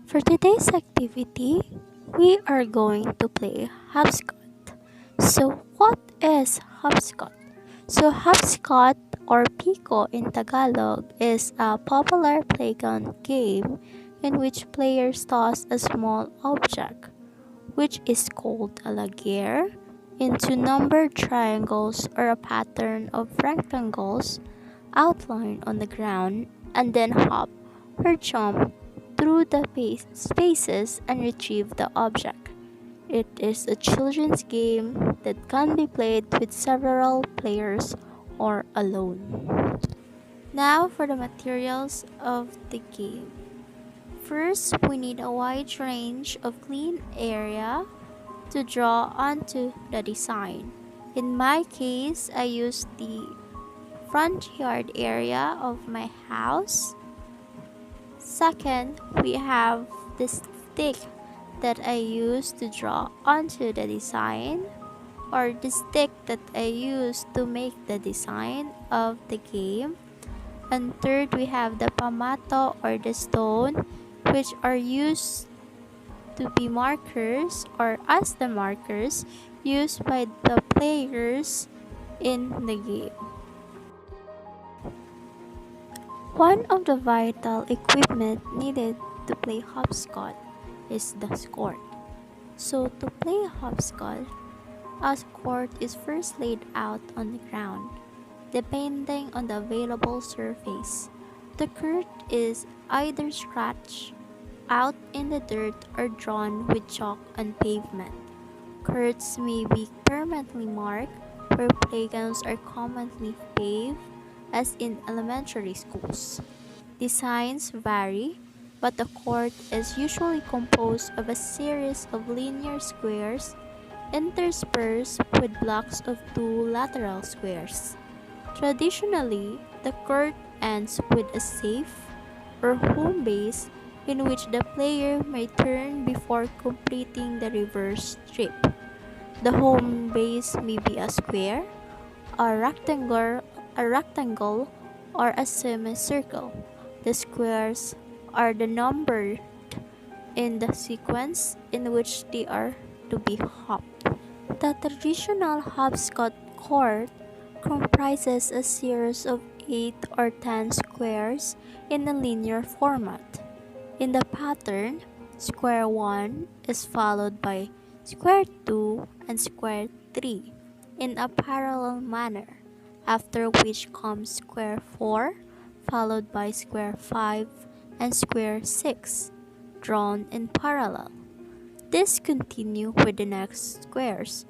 For today's activity, we are going to play hopscotch. So, what is hopscotch? So, hopscotch or pico in Tagalog is a popular playground game in which players toss a small object, which is called a laguerre, into numbered triangles or a pattern of rectangles outlined on the ground and then hop or jump through the spaces and retrieve the object. It is a children's game that can be played with several players or alone. Now for the materials of the game. First, we need a wide range of clean area to draw onto the design. In my case, I used the front yard area of my house. Second, we have the stick that I use to draw onto the design, or the stick that I use to make the design of the game. And third, we have the pamato or the stone, which are used to be markers or as the markers used by the players in the game. One of the vital equipment needed to play hopscotch is the court. So to play hopscotch, a court is first laid out on the ground, depending on the available surface. The court is either scratched out in the dirt or drawn with chalk on pavement. Courts may be permanently marked, where playgrounds are commonly paved, as in elementary schools. Designs vary, but the court is usually composed of a series of linear squares interspersed with blocks of two lateral squares. Traditionally, the court ends with a safe or home base in which the player may turn before completing the reverse strip. The home base may be a square, a rectangle, or a semicircle. The squares are the numbered in the sequence in which they are to be hopped. The traditional hopscotch court comprises a series of 8 or 10 squares in a linear format. In the pattern, square 1 is followed by square 2 and square 3 in a parallel manner, after which comes square 4, followed by square 5 and square 6, drawn in parallel. This continue with the next squares,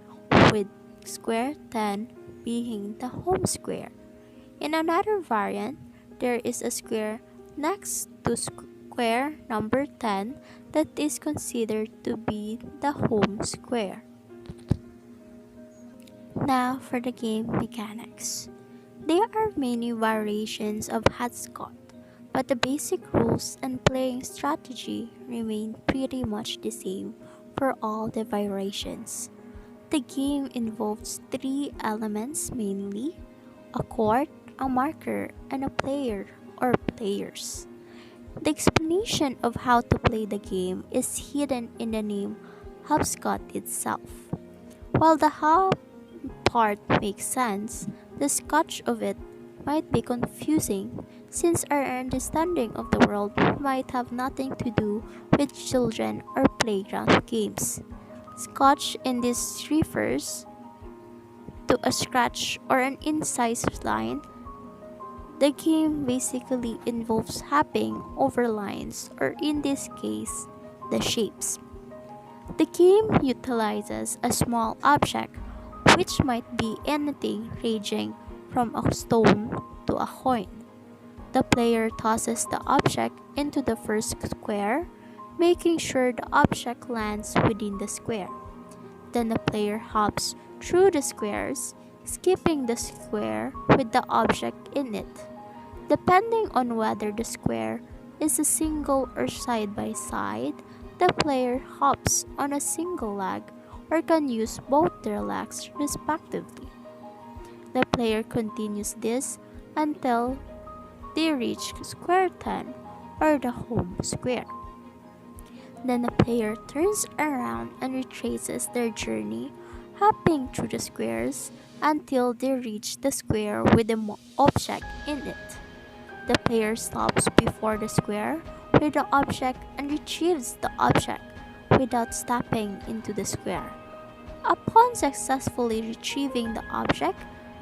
with square 10 being the home square. In another variant, there is a square next to square number 10 that is considered to be the home square. Now for the game mechanics. There are many variations of hopscotch, but the basic rules and playing strategy remain pretty much the same for all the variations. The game involves three elements mainly: a court, a marker, and a player or players. The explanation of how to play the game is hidden in the name hopscotch itself. While the how part makes sense, the scotch of it might be confusing since our understanding of the world might have nothing to do with children or playground games. Scotch in this refers to a scratch or an incised line. The game basically involves hopping over lines, or in this case, the shapes. The game utilizes a small object, which might be anything ranging from a stone to a coin. The player tosses the object into the first square, making sure the object lands within the square. Then the player hops through the squares, skipping the square with the object in it. Depending on whether the square is a single or side by side, the player hops on a single leg or can use both their legs respectively. The player continues this until they reach square 10 or the home square. Then the player turns around and retraces their journey, hopping through the squares until they reach the square with the object in it. The player stops before the square with the object and retrieves the object without stepping into the square. Upon successfully retrieving the object,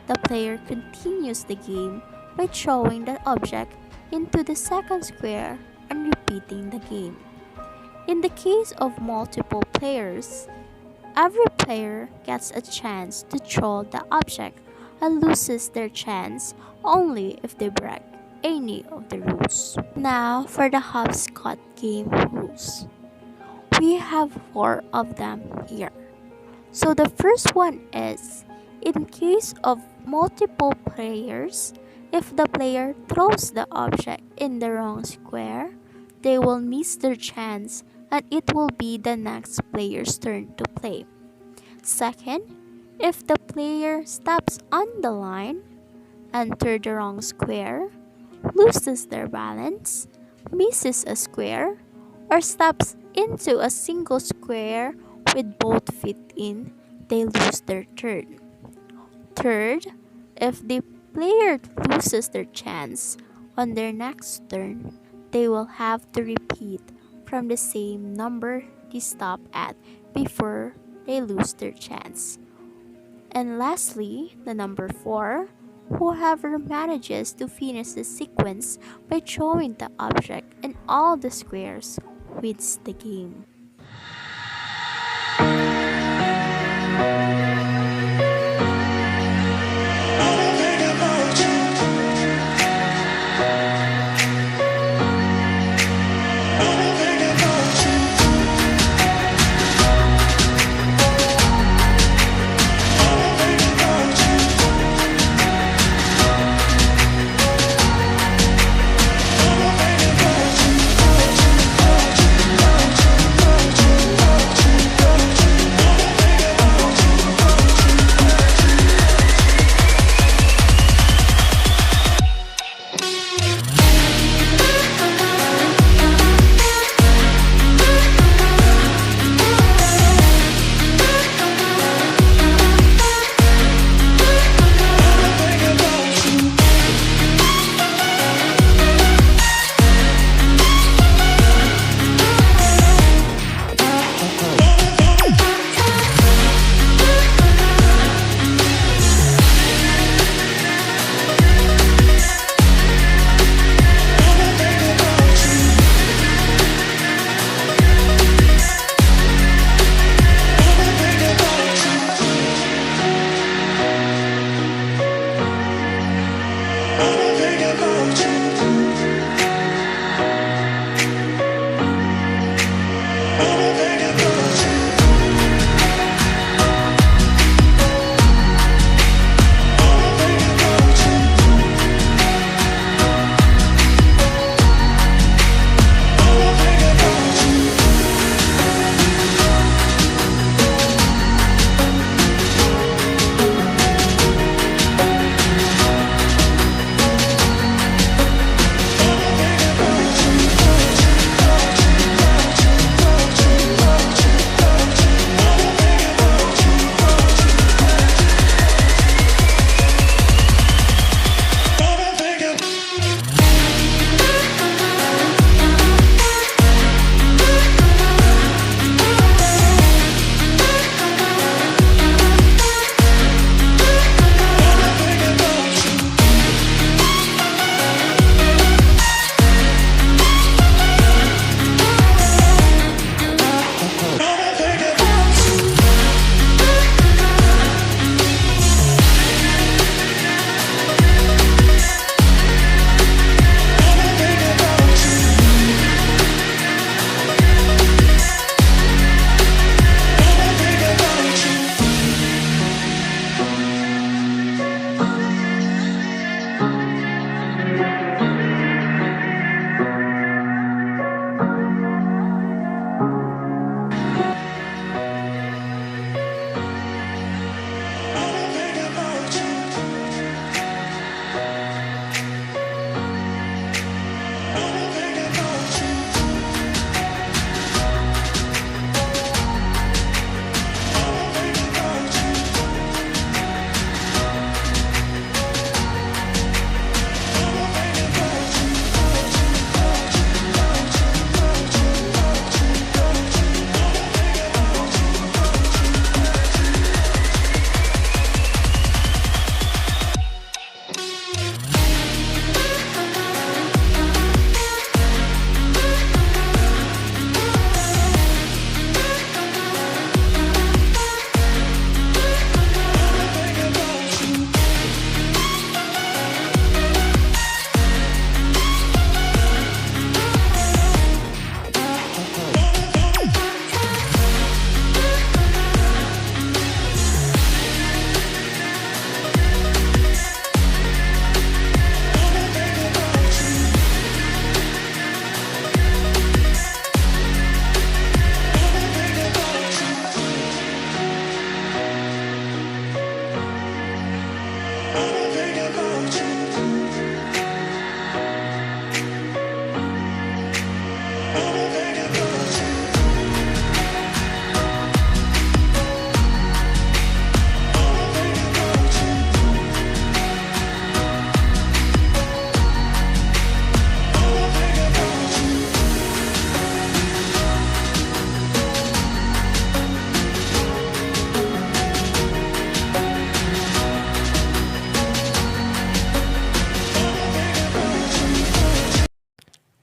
the player continues the game by throwing the object into the second square and repeating the game. In the case of multiple players, every player gets a chance to throw the object and loses their chance only if they break any of the rules. Now for the Hopscotch game rules. We have 4 of them here. So the first one is, in case of multiple players, if the player throws the object in the wrong square, they will miss their chance and it will be the next player's turn to play. Second, if the player steps on the line, enters the wrong square, loses their balance, misses a square, or steps into a single square with both feet in, they lose their turn. Third, if the player loses their chance on their next turn, they will have to repeat from the same number they stop at before they lose their chance. And lastly, the number 4, whoever manages to finish the sequence by throwing the object in all the squares wins the game.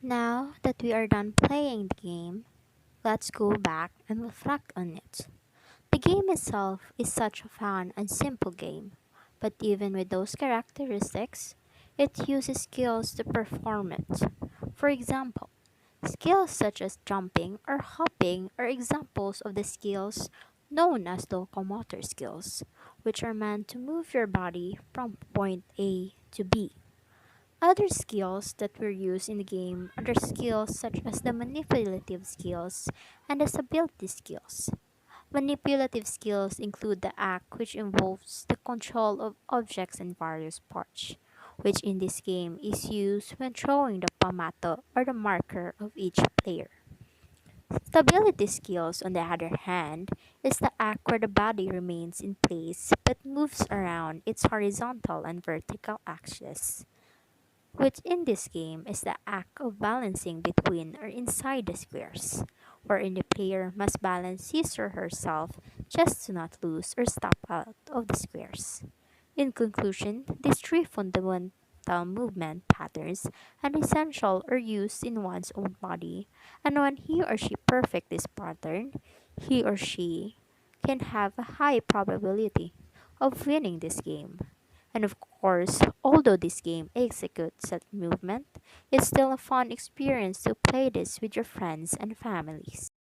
Now that we are done playing the game, let's go back and reflect on it. The game itself is such a fun and simple game, but even with those characteristics, it uses skills to perform it. For example, skills such as jumping or hopping are examples of the skills known as locomotor skills, which are meant to move your body from point A to B. Other skills that were used in the game are the skills such as the manipulative skills and the stability skills. Manipulative skills include the act which involves the control of objects and various parts, which in this game is used when throwing the pamato or the marker of each player. Stability skills, on the other hand, is the act where the body remains in place but moves around its horizontal and vertical axis, which in this game is the act of balancing between or inside the squares, wherein the player must balance his or herself just to not lose or step out of the squares. In conclusion, these three fundamental movement patterns are essential or used in one's own body, and when he or she perfect this pattern, he or she can have a high probability of winning this game. And of course, although this game executes that movement, it's still a fun experience to play this with your friends and families.